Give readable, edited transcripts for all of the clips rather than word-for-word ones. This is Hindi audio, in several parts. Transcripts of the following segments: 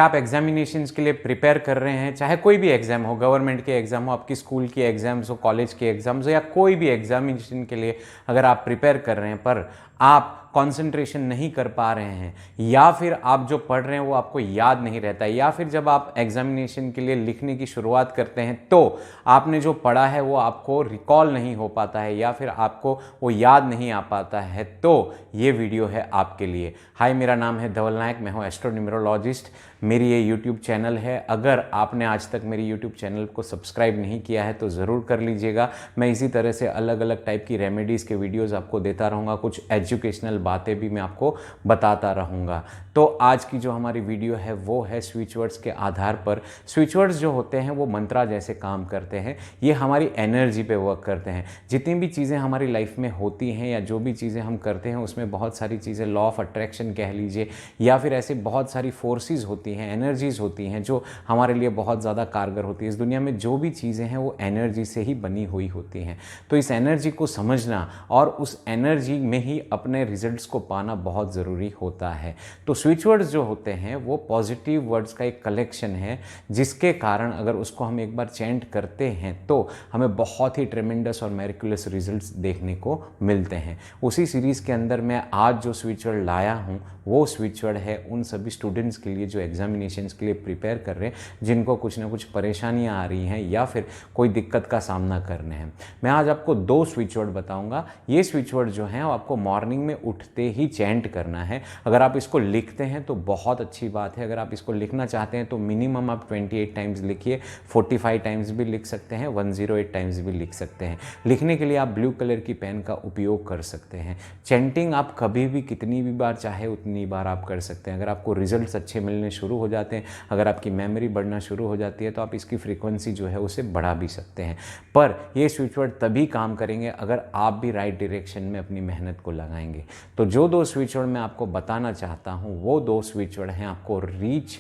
आप एग्जामिनेशंस के लिए प्रिपेयर कर रहे हैं, चाहे कोई भी एग्ज़ाम हो, गवर्नमेंट के एग्ज़ाम हो, आपकी स्कूल की एग्ज़ाम्स हो, कॉलेज के एग्ज़ाम्स हो, या कोई भी एग्जामिनेशन के लिए अगर आप प्रिपेयर कर रहे हैं पर आप कंसंट्रेशन नहीं कर पा रहे हैं, या फिर आप जो पढ़ रहे हैं वो आपको याद नहीं रहता है, या फिर जब आप एग्जामिनेशन के लिए लिखने की शुरुआत करते हैं तो आपने जो पढ़ा है वो आपको रिकॉल नहीं हो पाता है, या फिर आपको वो याद नहीं आ पाता है, तो ये वीडियो है आपके लिए। हाय, मेरा नाम है धवल नायक, मैं हूँ एस्ट्रोन्यूमरोलॉजिस्ट। मेरी ये यूट्यूब चैनल है। अगर आपने आज तक मेरी यूट्यूब चैनल को सब्सक्राइब नहीं किया है तो ज़रूर कर लीजिएगा। मैं इसी तरह से अलग अलग टाइप की रेमेडीज़ के वीडियोज़ आपको देता रहूँगा, कुछ एजुकेशनल बातें भी मैं आपको बताता रहूँगा। तो आज की जो हमारी वीडियो है वो है स्विच वर्ड्स के आधार पर। स्विच वर्ड्स जो होते हैं वो मंत्रा जैसे काम करते हैं, ये हमारी एनर्जी पे वर्क करते हैं। जितनी भी चीज़ें हमारी लाइफ में होती हैं या जो भी चीज़ें हम करते हैं उसमें बहुत सारी चीज़ें, लॉ ऑफ अट्रैक्शन कह लीजिए, या फिर ऐसे बहुत सारी फोर्सेस होती हैं, एनर्जीज़ होती हैं जो हमारे लिए बहुत ज़्यादा कारगर होती है। इस दुनिया में जो भी चीज़ें हैं वो एनर्जी से ही बनी हुई होती हैं। तो इस एनर्जी को समझना और उस एनर्जी में ही अपने रिजल्ट्स को पाना बहुत ज़रूरी होता है। तो स्विच वर्ड्स जो होते हैं वो पॉजिटिव वर्ड्स का एक कलेक्शन है, जिसके कारण अगर उसको हम एक बार चेंट करते हैं तो हमें बहुत ही ट्रेमेंडस और मेरिकुलस रिजल्ट्स देखने को मिलते हैं। उसी सीरीज़ के अंदर मैं आज जो स्विच वर्ड लाया हूँ वो स्विच वर्ड है उन सभी स्टूडेंट्स के लिए जो एग्जामिनेशंस के लिए प्रिपेयर कर रहे हैं, जिनको कुछ ना कुछ परेशानियां आ रही हैं या फिर कोई दिक्कत का सामना करने हैं। मैं आज आपको 2 स्विच वर्ड बताऊंगा। ये स्विच वर्ड जो हैं वो आपको मॉर्निंग में उठते ही चेंट करना है। अगर आप इसको लिखते हैं तो बहुत अच्छी बात है। अगर आप इसको लिखना चाहते हैं तो मिनिमम आप 28 टाइम्स लिखिए, 45 टाइम्स भी लिख सकते हैं, 108 टाइम्स भी लिख सकते हैं। लिखने के लिए आप ब्लू कलर की पेन का उपयोग कर सकते हैं। चेंटिंग आप कभी भी कितनी भी बार चाहे उतनी बार आप कर सकते हैं। अगर आपको रिजल्ट्स अच्छे मिलने शुरू हो जाते हैं, अगर आपकी मेमोरी बढ़ना शुरू हो जाती है तो आप इसकी फ्रीक्वेंसी जो है उसे बढ़ा भी सकते हैं। पर ये स्विच वर्ड तभी काम करेंगे अगर आप भी राइट डायरेक्शन में अपनी मेहनत को लगाएंगे। तो जो 2 स्विच वर्ड मैं आपको बताना चाहता हूँ वो 2 स्विच वर्ड हैं आपको रीच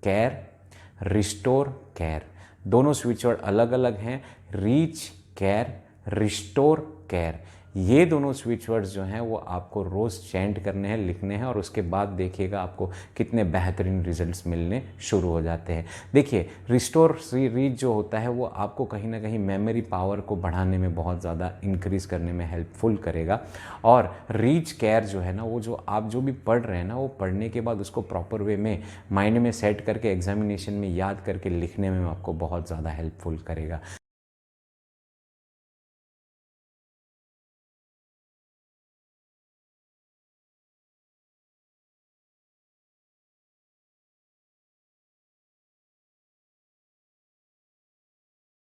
केयर, रिस्टोर केयर। दोनों स्विच वर्ड अलग अलग हैं, रीच केयर, रिस्टोर केयर। ये दोनों स्विच वर्ड्स जो हैं वो आपको रोज़ चेंट करने हैं, लिखने हैं, और उसके बाद देखिएगा आपको कितने बेहतरीन रिजल्ट्स मिलने शुरू हो जाते हैं। देखिए, रिस्टोर रीच जो होता है वो आपको कहीं ना कहीं मेमोरी पावर को बढ़ाने में बहुत ज़्यादा इंक्रीज़ करने में हेल्पफुल करेगा। और रीच केयर जो है ना, वो जो आप जो भी पढ़ रहे हैं ना, वो पढ़ने के बाद उसको प्रॉपर वे में माइंड में सेट करके एग्जामिनेशन में याद करके लिखने में आपको बहुत ज़्यादा हेल्पफुल करेगा।